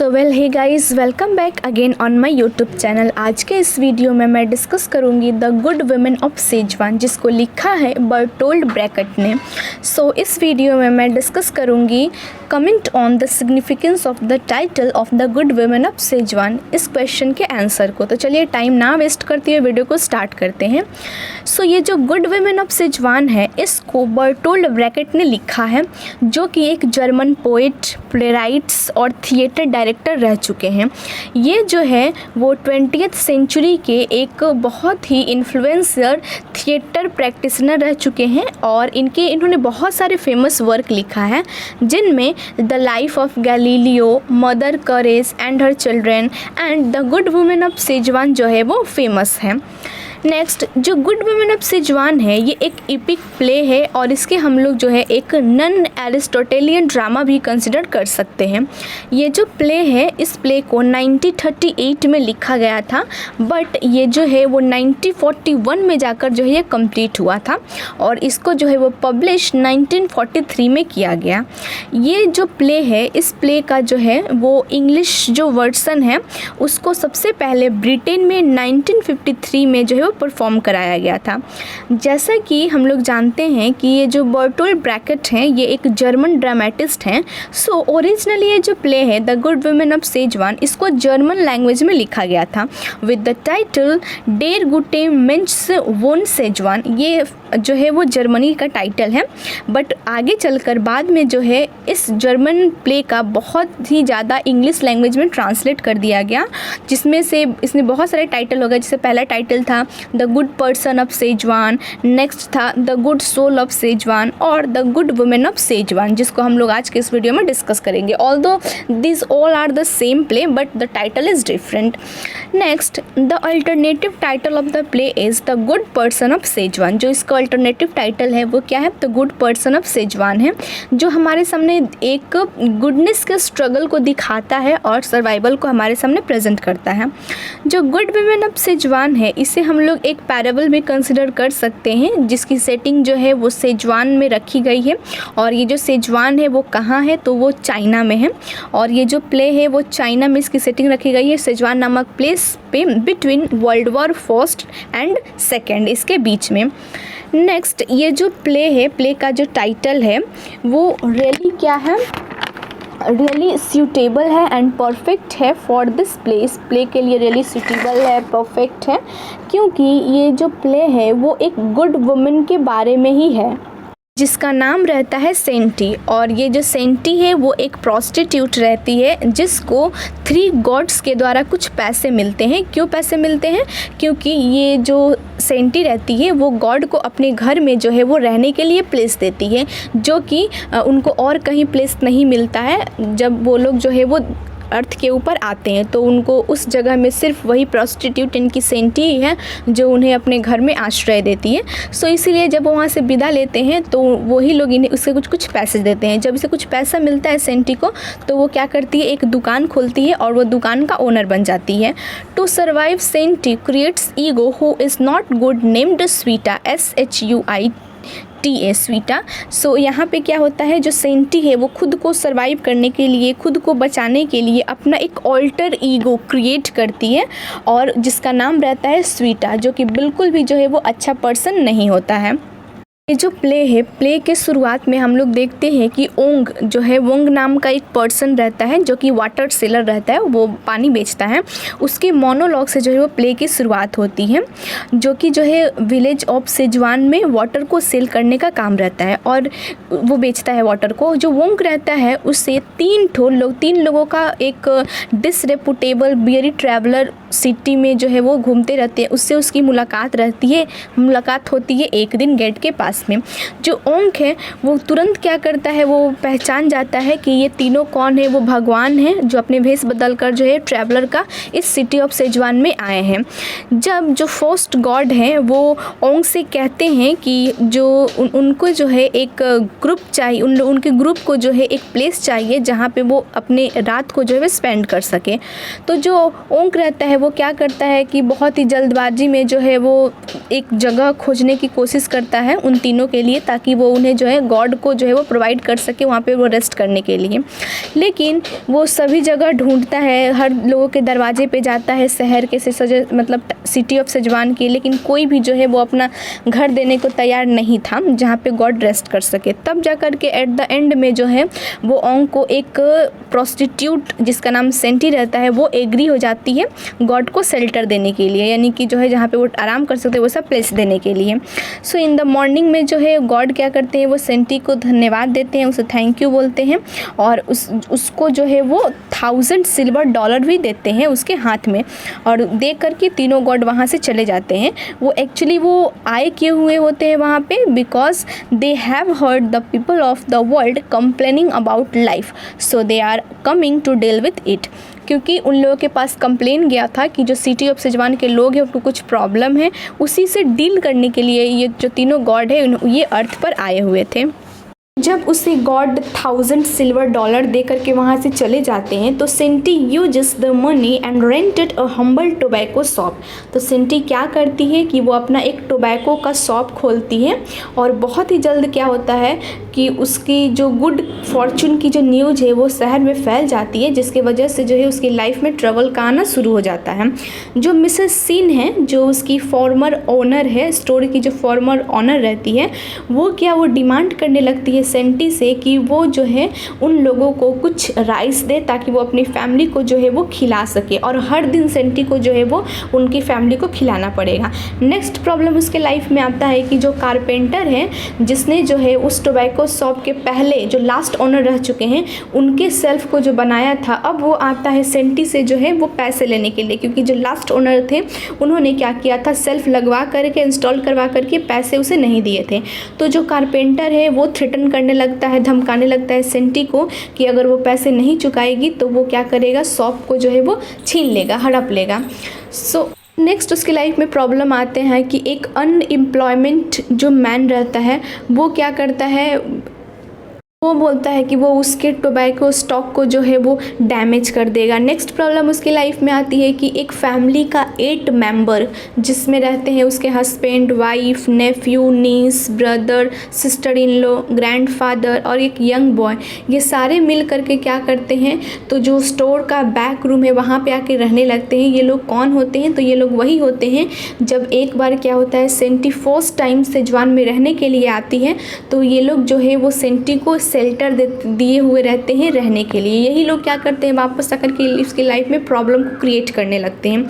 So well hey guys, welcome back again on my YouTube channel. आज के इस video में मैं डिस्कस करूंगी the good women of Schezwan, जिसको लिखा है बर्टोल्ड ब्रैकेट ने। इस वीडियो में मैं डिस्कस करूंगी comment on the significance of the title of the good women of Schezwan, इस क्वेश्चन के आंसर को। तो चलिए टाइम ना वेस्ट करते हुए वीडियो को स्टार्ट करते हैं। ये जो गुड वुमेन ऑफ सेजवान है, इसको बर्टोल्ड ब्रैकेट ने लिखा है, जो कि एक जर्मन पोएट, प्लेराइट्स और थिएटर डायरेक्टर रह चुके हैं। ये जो है वो 20th सेंचुरी के एक बहुत ही इन्फ्लुएंसर थिएटर प्रैक्टिशनर रह चुके हैं और इन्होंने बहुत सारे फेमस वर्क लिखा है, जिनमें the life of Galileo, mother courage and her children and the good women of Setzuan जो है वो फेमस है। नेक्स्ट, जो गुड वुमेन ऑफ सेजवान है, ये एक एपिक प्ले है और इसके हम लोग जो है एक नन एरिस्टोटेलियन ड्रामा भी कंसिडर कर सकते हैं। ये जो प्ले है, इस प्ले को 1938 में लिखा गया था, बट ये जो है वो 1941 में जाकर जो है ये कंप्लीट हुआ था और इसको जो है वो पब्लिश 1943 में किया गया। ये जो प्ले है, इस प्ले का जो है वो इंग्लिश जो वर्सन है उसको सबसे पहले ब्रिटेन में 1953 में जो है परफॉर्म कराया गया था। जैसा कि हम लोग जानते हैं कि ये जो बर्टोल्ड ब्रैकेट हैं, ये एक जर्मन ड्रामेटिस्ट हैं। ओरिजिनली ये जो प्ले है the good women of Schezwan, इसको जर्मन लैंग्वेज में लिखा गया था with the title der Gute mains वोन सेजवान। ये जो है वो जर्मनी का टाइटल है, बट आगे चलकर बाद में जो है इस जर्मन प्ले का बहुत ही ज़्यादा इंग्लिश लैंग्वेज में ट्रांसलेट कर दिया गया, जिसमें से इसमें बहुत सारे टाइटल हो गए। जैसे पहला टाइटल था the good person of Szechwan, next था the good soul of Szechwan और the good women of Schezwan, जिसको हम लोग आज के इस वीडियो में डिस्कस करेंगे। Although this all are the same play but the title is different. Next, the alternative title of the play is the good person of Setzuan. जो इसका अल्टरनेटिव टाइटल है वो क्या है? The good person of Setzuan है, जो हमारे सामने एक गुडनेस के स्ट्रगल को दिखाता है और सर्वाइवल को हमारे सामने प्रेजेंट करता है। जो गुड वुमेन ऑफ सेजवान है, इसे हम लोग एक पैराबल में कंसिडर कर सकते हैं, जिसकी सेटिंग जो है वो सेजवान में रखी गई है और ये जो सेजवान है वो कहाँ है? तो वो चाइना में है और ये जो प्ले है वो चाइना में इसकी सेटिंग रखी गई है, सेजवान नामक प्लेस पे, between world war first and second, इसके बीच में। नेक्स्ट, ये जो प्ले है, प्ले का जो टाइटल है वो रियली क्या है? रियली सूटेबल है एंड परफेक्ट है फॉर दिस प्लेस। प्ले के लिए रियली सूटेबल है, परफेक्ट है, क्योंकि ये जो प्ले है वो एक गुड वुमेन के बारे में ही है, जिसका नाम रहता है सेंटी। और ये जो सेंटी है वो एक प्रोस्टिट्यूट रहती है, जिसको 3 गॉड्स के द्वारा कुछ पैसे मिलते हैं। क्यों पैसे मिलते हैं? क्योंकि ये जो सेंटी रहती है वो गॉड को अपने घर में जो है वो रहने के लिए प्लेस देती है, जो कि उनको और कहीं प्लेस नहीं मिलता है। जब वो लोग जो है वो अर्थ के ऊपर आते हैं तो उनको उस जगह में सिर्फ वही प्रोस्टिट्यूट इनकी सेंटी ही है जो उन्हें अपने घर में आश्रय देती है। इसीलिए जब वो वहाँ से विदा लेते हैं तो वही लोग इन्हें उससे कुछ पैसे देते हैं। जब इसे कुछ पैसा मिलता है सेंटी को, तो वो क्या करती है? एक दुकान खोलती है और वो दुकान का ओनर बन जाती है। To survive Shen Te creates ego who is not good named Shui Ta, SHUITA Shui Ta. यहाँ पे क्या होता है? जो सेंटी है वो खुद को सर्वाइव करने के लिए, खुद को बचाने के लिए अपना एक ऑल्टर ईगो क्रिएट करती है और जिसका नाम रहता है स्वीटा, जो कि बिल्कुल भी जो है वो अच्छा पर्सन नहीं होता है। ये जो प्ले है, प्ले के शुरुआत में हम लोग देखते हैं कि ओंग जो है, वोंग नाम का एक पर्सन रहता है जो कि वाटर सेलर रहता है, वो पानी बेचता है। उसके मोनोलॉग से जो है वो प्ले की शुरुआत होती है, जो कि जो है विलेज ऑफ सेजवान में वाटर को सेल करने का काम रहता है और वो बेचता है वाटर को। जो वोंग रहता है उससे 3 लोगों का एक डिसरेपुटेबल बियरी ट्रैवलर सिटी में जो है वो घूमते रहते हैं, उससे उसकी मुलाकात होती है एक दिन गेट के पास में। जो ओंग है वो तुरंत क्या करता है? वो पहचान जाता है कि ये तीनों कौन है? वो भगवान हैं जो अपने भेष बदल कर जो है ट्रैवलर का इस सिटी ऑफ सेजवान में आए हैं। जब जो फर्स्ट गॉड हैं वो ओंग से कहते हैं कि जो उनको जो है एक ग्रुप चाहिए, उनके ग्रुप को जो है एक प्लेस चाहिए जहाँ पे वो अपने रात को जो है स्पेंड कर सके। तो जो ओंग रहता है वो क्या करता है कि बहुत ही जल्दबाजी में जो है वो एक जगह खोजने की कोशिश करता है उन तीनों के लिए, ताकि वो उन्हें जो है गॉड को जो है वो प्रोवाइड कर सके वहाँ पे वो रेस्ट करने के लिए। लेकिन वो सभी जगह ढूंढता है, हर लोगों के दरवाजे पे जाता है शहर के मतलब सिटी ऑफ सेजवान की, लेकिन कोई भी जो है वो अपना घर देने को तैयार नहीं था जहाँ पे गॉड रेस्ट कर सके। तब जा कर के एट द एंड में जो है वो ओंग को एक प्रोस्टिट्यूट जिसका नाम सेंटी रहता है वो एग्री हो जाती है गॉड को शेल्टर देने के लिए, यानी कि जो है जहाँ पे वो आराम कर सकते हैं वो सब प्लेस देने के लिए। सो इन द मॉर्निंग में जो है गॉड क्या करते हैं, वो सेंटी को धन्यवाद देते हैं, उसे थैंक यू बोलते हैं और उसको जो है वो 1000 सिल्वर डॉलर भी देते हैं उसके हाथ में, और दे करके तीनों गॉड वहाँ से चले जाते हैं। वो एक्चुअली वो आए किए हुए होते हैं वहाँ पे because they have heard the people of the world complaining about life, so they are coming to deal with it. क्योंकि उन लोगों के पास कंप्लेन गया था कि जो सिटी ऑफ सेजवान के लोग हैं उनको कुछ प्रॉब्लम है, उसी से डील करने के लिए ये जो तीनों गॉड है ये अर्थ पर आए हुए थे। जब उसे गॉड 1000 सिल्वर डॉलर दे करके वहाँ से चले जाते हैं तो Shen Te uses the money and rented a humble tobacco shop. तो सेंटी क्या करती है कि वो अपना एक टोबैको का शॉप खोलती है, और बहुत ही जल्द क्या होता है कि उसकी जो गुड फॉर्चून की जो न्यूज़ है वो शहर में फैल जाती है, जिसकी वजह से जो है उसकी लाइफ में ट्रबल का आना शुरू हो जाता है। जो मिसेस सीन है, जो उसकी फॉर्मर ओनर है, स्टोर की जो फॉर्मर ओनर रहती है, वो डिमांड करने लगती है सेंटी से कि वो जो है उन लोगों को कुछ राइस दे ताकि वो अपनी फैमिली को जो है वो खिला सके, और हर दिन सेंटी को जो है वो उनकी फैमिली को खिलाना पड़ेगा। नेक्स्ट प्रॉब्लम उसके लाइफ में आता है कि जो कारपेंटर है जिसने जो है उस टोबैको शॉप के पहले जो लास्ट ओनर रह चुके हैं उनके सेल्फ को जो बनाया था, अब वो आता है सेंटी से जो है वो पैसे लेने के लिए, क्योंकि जो लास्ट ओनर थे उन्होंने क्या किया था, सेल्फ लगवा करके इंस्टॉल करवा करके पैसे उसे नहीं दिए थे। तो जो कारपेंटर है वो थ्रेटन करने लगता है, धमकाने लगता है सेंटी को कि अगर वो पैसे नहीं चुकाएगी तो वो क्या करेगा, शॉप को जो है वो छीन लेगा, हड़प लेगा। सो नेक्स्ट उसकी लाइफ में प्रॉब्लम आते हैं कि एक अनएम्प्लॉयमेंट जो मैन रहता है वो क्या करता है, वो बोलता है कि वो उसके टोबैको स्टॉक को जो है वो डैमेज कर देगा। नेक्स्ट प्रॉब्लम उसकी लाइफ में आती है कि एक फैमिली का 8 मेंबर जिसमें रहते हैं उसके husband, wife, nephew, niece, brother, sister in law, grandfather और एक यंग बॉय, ये सारे मिल करके क्या करते हैं, तो जो स्टोर का बैक रूम है वहाँ पे आके रहने लगते हैं। ये लोग कौन होते हैं, तो ये लोग वही होते हैं जब एक बार क्या होता है सेंटी फर्स्ट टाइम सेजवान में रहने के लिए आती है, तो ये लोग जो है वो सेंटी को शेल्टर दिए हुए रहते हैं रहने के लिए। यही लोग क्या करते हैं, वापस आकर के इसकी लाइफ में प्रॉब्लम को क्रिएट करने लगते हैं।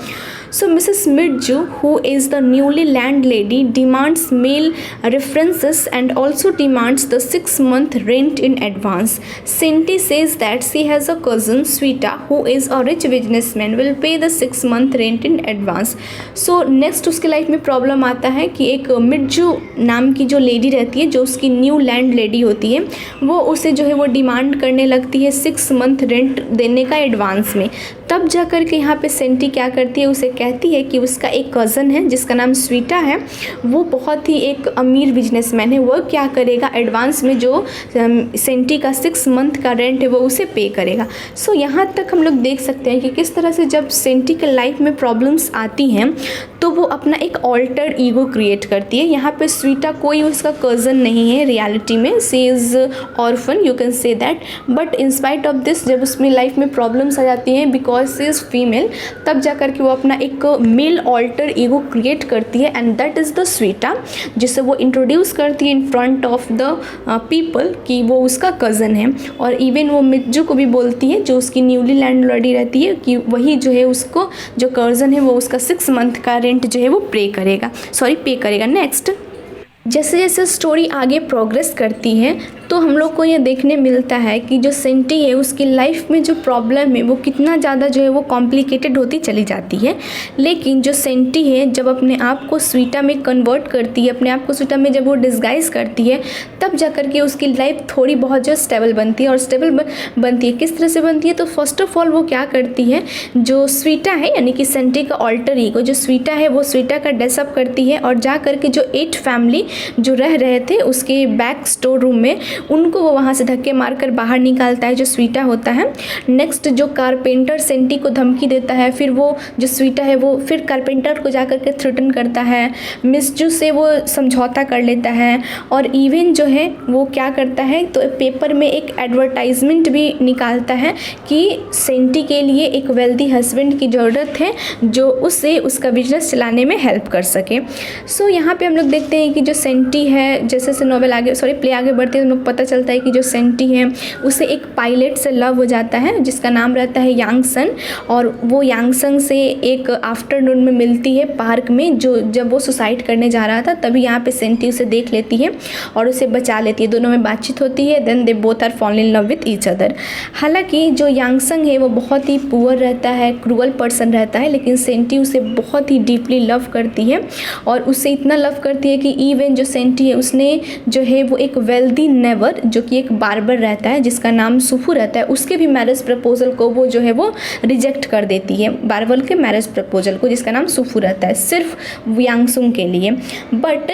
So Mrs. Midju, who is the newly landlady, demands mail references and also demands the 6-month rent in advance. Cindy says that she has a cousin, Sweeta, who is a rich businessman, will pay the 6-month rent in advance. So next उसके life में problem आता है कि एक मिर्जू नाम की जो lady रहती है, जो उसकी न्यू लैंड लेडी होती है, वो उसे जो है वो डिमांड करने लगती है 6 मंथ रेंट देने का एडवांस में। तब जा कर के यहाँ पे सेंटी क्या करती है, उसे कहती है कि उसका एक कज़न है जिसका नाम स्वीटा है, वो बहुत ही एक अमीर बिजनेसमैन है, वो क्या करेगा एडवांस में जो सेंटी का 6 मंथ का रेंट है वो उसे पे करेगा। सो यहाँ तक हम लोग देख सकते हैं कि किस तरह से जब सेंटी के लाइफ में प्रॉब्लम्स आती हैं तो वो अपना एक ऑल्टर ईगो क्रिएट करती है। यहाँ पे स्वीटा कोई उसका कज़न नहीं है रियलिटी में, she is orphan, you can say that, but in spite of this जब उसमें लाइफ में प्रॉब्लम्स आ जाती हैं बिकॉज सी इज़ फीमेल, तब जा कर के वो अपना एक मेल ऑल्टर ईगो क्रिएट करती है एंड दैट इज़ द स्वीटा, जिसे वो इंट्रोड्यूस करती है in front of the people कि वो उसका कज़न है। और इवन वो मिज्जू को भी बोलती है जो उसकी न्यूली लैंड लॉर्डी रहती है कि वही जो है उसको जो कज़न है वो उसका 6 मंथ का रेंट जो है वो पे करेगा। नेक्स्ट जैसे जैसे स्टोरी आगे प्रोग्रेस करती है तो हम लोग को ये देखने मिलता है कि जो सेंटी है उसकी लाइफ में जो प्रॉब्लम है वो कितना ज़्यादा जो है वो कॉम्प्लिकेटेड होती चली जाती है। लेकिन जो सेंटी है जब अपने आप को स्वीटा में कन्वर्ट करती है, अपने आप को स्वीटा में जब वो डिस्गाइज करती है, तब जा कर के उसकी लाइफ थोड़ी बहुत जो स्टेबल बनती है। और स्टेबल बनती है किस तरह से बनती है, तो फर्स्ट ऑफ ऑल वो क्या करती है, जो स्वीटा है यानी कि सेंटी का ऑल्टर ईगो जो स्वीटा है वो स्वीटा का ड्रेसअप करती है और जा कर के जो 8 फैमिली जो रह रहे थे उसके बैक स्टोर रूम में उनको वो वहाँ से धक्के मारकर बाहर निकालता है, जो स्वीटा होता है। नेक्स्ट जो कारपेंटर सेंटी को धमकी देता है, फिर वो जो स्वीटा है वो फिर कारपेंटर को जाकर के थ्रेटन करता है, मिस जू से वो समझौता कर लेता है और इवन जो है वो क्या करता है तो पेपर में एक एडवर्टाइजमेंट भी निकालता है कि सेंटी के लिए एक वेल्दी हस्बैंड की ज़रूरत है जो उससे उसका बिजनेस चलाने में हेल्प कर सके। सो यहाँ पे हम लोग देखते हैं कि जो सेंटी है, जैसे जैसे नॉवेल आगे प्ले आगे बढ़ते हैं हम लोग पता चलता है कि जो सेंटी है उसे एक पायलट से लव हो जाता है जिसका नाम रहता है यांग सन, और वो यांग सन से एक आफ्टरनून में मिलती है पार्क में, जो जब वो सुसाइड करने जा रहा था तभी यहाँ पे सेंटी उसे देख लेती है और उसे बचा लेती है। दोनों में बातचीत होती है, then they both are fall in love with each other. हालांकि जो यांग सन है वो बहुत ही पुअर रहता है, क्रूअल पर्सन रहता है, लेकिन सेंटी उसे बहुत ही डीपली लव करती है और उससे इतना लव करती है कि इवन जो सेंटी है उसने जो है वो एक वेल्दी नेवर जो कि एक बार्बर रहता है जिसका नाम सुफू रहता है, उसके भी मैरिज प्रपोजल को वो जो है वो रिजेक्ट कर देती है, बार्बर के मैरिज प्रपोजल को जिसका नाम सुफू रहता है, सिर्फ यांगसुंग के लिए। बट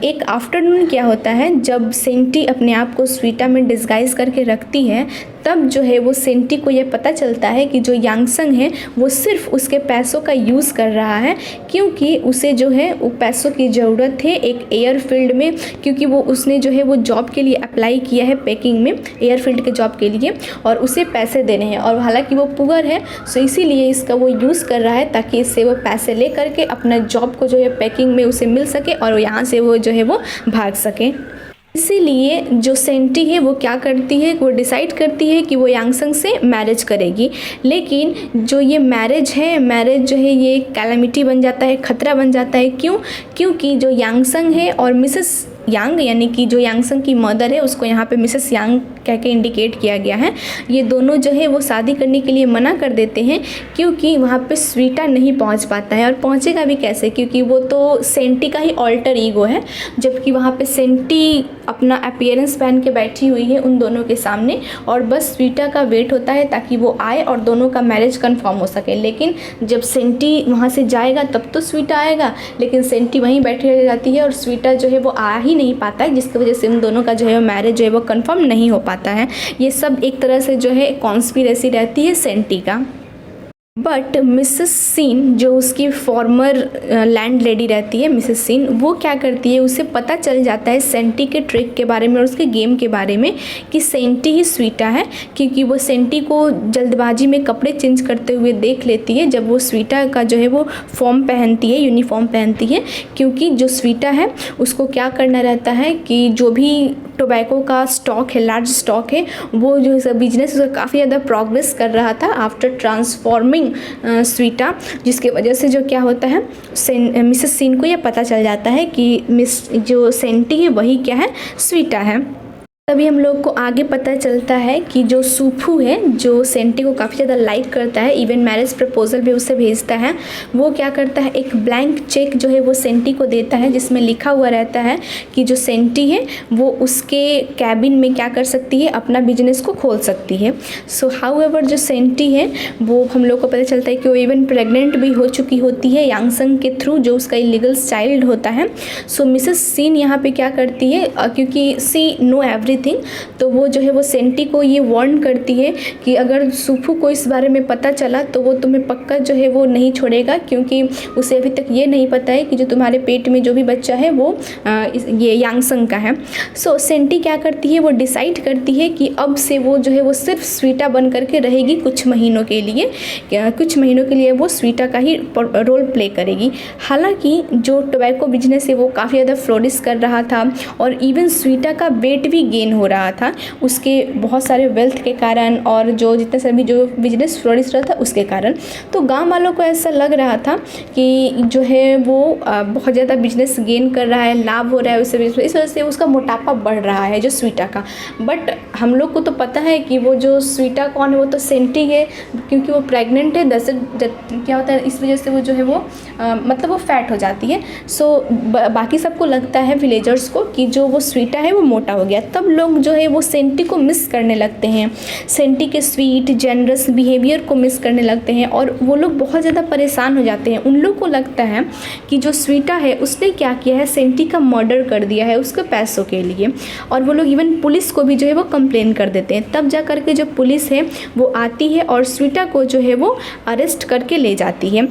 एक आफ्टरनून क्या होता है जब सेंटी अपने आप को स्वीटा में डिस्गाइज करके रखती है, तब जो है वो सेंटी को ये पता चलता है कि जो यांगसंग है वो सिर्फ उसके पैसों का यूज़ कर रहा है, क्योंकि उसे जो है वो पैसों की ज़रूरत है एक एयरफील्ड में, क्योंकि वो उसने जो है वो जॉब के लिए अप्लाई किया है पैकिंग में, एयरफील्ड के जॉब के लिए, और उसे पैसे देने हैं और हालांकि वो पुअर है सो इसीलिए इसका वो यूज़ कर रहा है ताकि इससे वो पैसे ले करके अपना जॉब को जो है पैकिंग में उसे मिल सके और यहाँ से वो जो है वो भाग सके। इसीलिए जो सेंटी है वो क्या करती है, वो डिसाइड करती है कि वो यांगसंग से मैरिज करेगी, लेकिन जो ये मैरिज जो है ये कैलेमिटी बन जाता है, खतरा बन जाता है। क्यों? क्योंकि जो यांगसंग है और मिसेस यांग यानी कि जो यांगसंग की मदर है उसको यहाँ पे मिसेस यांग कह के इंडिकेट किया गया है, ये दोनों जो है वो शादी करने के लिए मना कर देते हैं क्योंकि वहाँ पे स्वीटा नहीं पहुँच पाता है, और पहुँचेगा भी कैसे क्योंकि वो तो सेंटी का ही ऑल्टर ईगो है, जबकि वहाँ पे सेंटी अपना अपीयरेंस पहन के बैठी हुई है उन दोनों के सामने और बस स्वीटा का वेट होता है ताकि वो आए और दोनों का मैरिज कंफर्म हो सके। लेकिन जब सेंटी वहाँ से जाएगा तब तो स्वीटा आएगा, लेकिन सेंटी वहीं बैठी रह जाती है और स्वीटा जो है वो आ ही नहीं पाता है, जिसकी वजह से उन दोनों का जो है मैरिज जो है वो कंफर्म नहीं हो पाता है। ये सब एक तरह से जो है कॉन्स्पिरेसी रहती है सेंटी का। बट मिसेस सीन जो उसकी फॉर्मर लैंड लेडी रहती है, मिसेस सीन, वो क्या करती है, उसे पता चल जाता है सेंटी के ट्रिक के बारे में और उसके गेम के बारे में कि सेंटी ही स्वीटा है, क्योंकि वो सेंटी को जल्दबाजी में कपड़े चेंज करते हुए देख लेती है जब वो स्वीटा का जो है वो फॉर्म पहनती है, यूनिफॉर्म पहनती है। क्योंकि जो स्वीटा है उसको क्या करना रहता है कि जो भी टोबैको का स्टॉक है, लार्ज स्टॉक है, वो जो है बिजनेस उसका काफ़ी ज़्यादा प्रोग्रेस कर रहा था आफ्टर ट्रांसफॉर्मिंग स्वीटा, जिसके वजह से जो क्या होता है मिसेस सीन को ये पता चल जाता है कि जो सेंटी है वही क्या है, स्वीटा है। तभी हम लोग को आगे पता चलता है कि जो सुफू है जो सेंटी को काफ़ी ज़्यादा लाइक करता है, इवन मैरिज प्रपोजल भी उसे भेजता है, वो क्या करता है एक ब्लैंक चेक जो है वो सेंटी को देता है जिसमें लिखा हुआ रहता है कि जो सेंटी है वो उसके कैबिन में क्या कर सकती है, अपना बिजनेस को खोल सकती है। सो हाउएवर जो सेंटी है वो हम लोग को पता चलता है कि वो इवन प्रेग्नेंट भी हो चुकी होती है यांगसंग के थ्रू, जो उसका इलीगल चाइल्ड होता है। सो मिसेस सीन यहाँ पे क्या करती है, क्योंकि सी नो एवरीथिंग, तो वो जो है वो सेंटी को ये वार्न करती है कि अगर सुफू को इस बारे में पता चला तो वो तुम्हें पक्का जो है वो नहीं छोड़ेगा, क्योंकि उसे अभी तक ये नहीं पता है कि जो तुम्हारे पेट में जो भी बच्चा है वो ये यांगसंग का है। सो सेंटी क्या करती है, वो डिसाइड करती है कि अब से वो जो है वो सिर्फ स्वीटा बन करके रहेगी कुछ महीनों के लिए वो स्वीटा का ही रोल प्ले करेगी। हालांकि जो टोबैको बिजनेस है वो काफ़ी ज़्यादा फ्लोरिश कर रहा था और इवन स्वीटा का वेट भी गेन हो रहा था उसके बहुत सारे वेल्थ के कारण और जो जितने सभी जो बिजनेस फ्लोरिश रहा था उसके कारण। तो गांव वालों को ऐसा लग रहा था कि जो है वो बहुत ज़्यादा बिजनेस गेन कर रहा है, लाभ हो रहा है उससे, इस वजह से उसका मोटापा बढ़ रहा है जो स्वीटा का। बट हम लोग को तो पता है कि वो जो स्वीटा कौन है, वो तो सेंटी है, क्योंकि वो प्रेग्नेंट है, क्या होता है इस वजह से वो जो है वो मतलब वो फैट हो जाती है। सो बाकी सबको लगता है विलेजर्स को कि जो वो स्वीटा है वो मोटा हो गया। तब लोग जो है वो सेंटी को मिस करने लगते हैं, सेंटी के स्वीट जेनरस बिहेवियर को मिस करने लगते हैं और वो लोग बहुत ज़्यादा परेशान हो जाते हैं। उन लोग को लगता है कि जो स्वीटा है उसने क्या किया है, सेंटी का मर्डर कर दिया है उसके पैसों के लिए, और वो लोग इवन पुलिस को भी जो है वो कंप्लेन कर देते हैं। तब जा कर के जो पुलिस है वो आती है और स्वीटा को जो है वो अरेस्ट करके ले जाती है।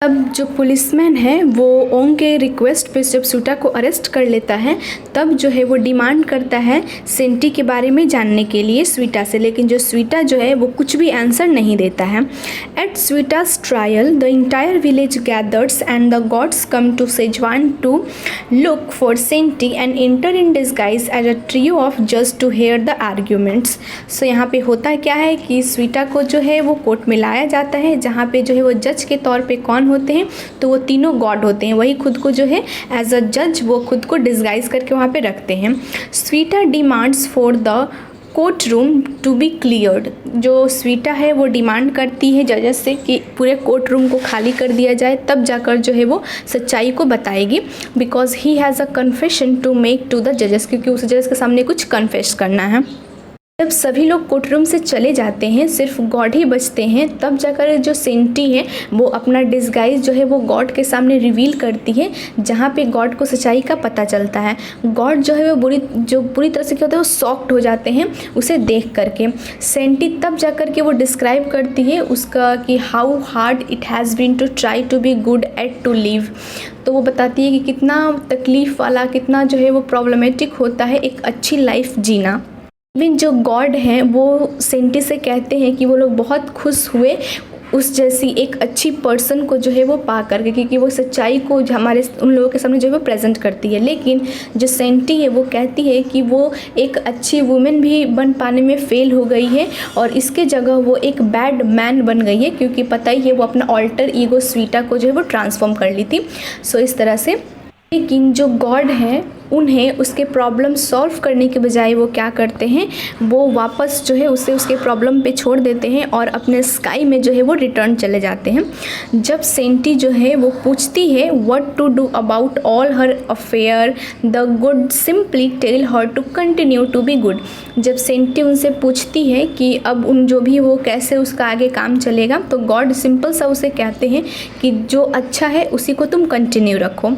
अब जो पुलिसमैन है वो ओंग के रिक्वेस्ट पे जब स्वीटा को अरेस्ट कर लेता है तब जो है वो डिमांड करता है सेंटी के बारे में जानने के लिए स्वीटा से, लेकिन जो स्वीटा जो है वो कुछ भी आंसर नहीं देता है। एट स्वीटा's trial the entire village gathers and the gods come to Szechwan to look for Shen Te and enter in disguise as a trio of जज to hear the arguments. So यहाँ पे होता क्या है कि स्वीटा को जो है वो कोर्ट में लाया जाता है जहाँ पे जो है वो जज के तौर पे कौन होते हैं, तो वो तीनों गॉड होते हैं, वही खुद को जो है एज अ जज वो खुद को डिस्गाइज करके वहाँ पे रखते हैं। Shui Ta demands for the court room to be cleared. जो स्वीटा है वो डिमांड करती है जजेस से कि पूरे कोर्ट रूम को खाली कर दिया जाए, तब जाकर जो है वो सच्चाई को बताएगी, because he has a confession to make to the जजेस, क्योंकि उस जजेस के सामने कुछ कन्फेस करना है। जब सभी लोग कोर्ट रूम से चले जाते हैं, सिर्फ गॉड ही बचते हैं, तब जाकर जो सेंटी है वो अपना डिस्गाइज जो है वो गॉड के सामने रिवील करती है, जहाँ पे गॉड को सच्चाई का पता चलता है। गॉड जो है वो बुरी तरह से क्या होता है वो शॉक्ड हो जाते हैं उसे देख करके। सेंटी तब जाकर के वो डिस्क्राइब करती है उसका कि how hard it has been to try to be good at to live. तो वो बताती है कि कितना तकलीफ़ वाला, कितना जो है वो प्रॉब्लमेटिक होता है एक अच्छी लाइफ जीना। इवन जो गॉड हैं वो सेंटी से कहते हैं कि वो लोग बहुत खुश हुए उस जैसी एक अच्छी पर्सन को जो है वो पा करके, क्योंकि वो सच्चाई को हमारे उन लोगों के सामने जो है वो प्रेजेंट करती है। लेकिन जो सेंटी है वो कहती है कि वो एक अच्छी वुमेन भी बन पाने में फेल हो गई है और इसके जगह वो एक बैड मैन बन गई है, क्योंकि पता ही है वो अपना ऑल्टर ईगो स्वीटा को जो है वो ट्रांसफॉर्म कर ली थी। सो इस तरह से, लेकिन जो गॉड हैं उन्हें उसके प्रॉब्लम सॉल्व करने के बजाय वो क्या करते हैं, वो वापस जो है उसे उसके प्रॉब्लम पे छोड़ देते हैं और अपने स्काई में जो है वो रिटर्न चले जाते हैं। जब सेंटी जो है वो पूछती है what to do about all her affair, the good simply tell her to continue to be good. जब सेंटी उनसे पूछती है कि अब उन जो भी वो कैसे उसका आगे काम चलेगा, तो गॉड सिंपल सा उसे कहते हैं कि जो अच्छा है उसी को तुम कंटिन्यू रखो।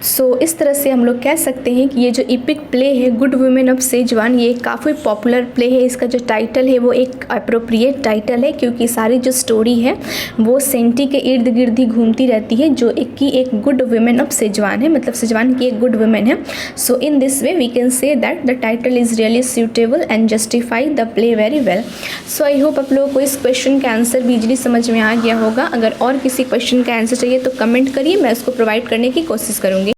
सो इस तरह से हम लोग कह सकते हैं कि ये जो इपिक प्ले है गुड वुमेन ऑफ सेजवान, ये काफ़ी पॉपुलर प्ले है। इसका जो टाइटल है वो एक अप्रोप्रिएट टाइटल है, क्योंकि सारी जो स्टोरी है वो सेंटी के इर्द गिर्द ही घूमती रहती है, जो एक गुड वुमेन ऑफ सेजवान है, मतलब सेजवान की एक गुड वुमेन है। So in this way we can say that the title is really suitable and justify the play very well. So I hope आप लोगों को इस क्वेश्चन का आंसर भी इजीली समझ में आ गया होगा। अगर और किसी क्वेश्चन का आंसर चाहिए तो कमेंट करिए, मैं उसको प्रोवाइड करने की कोशिश करूँगी।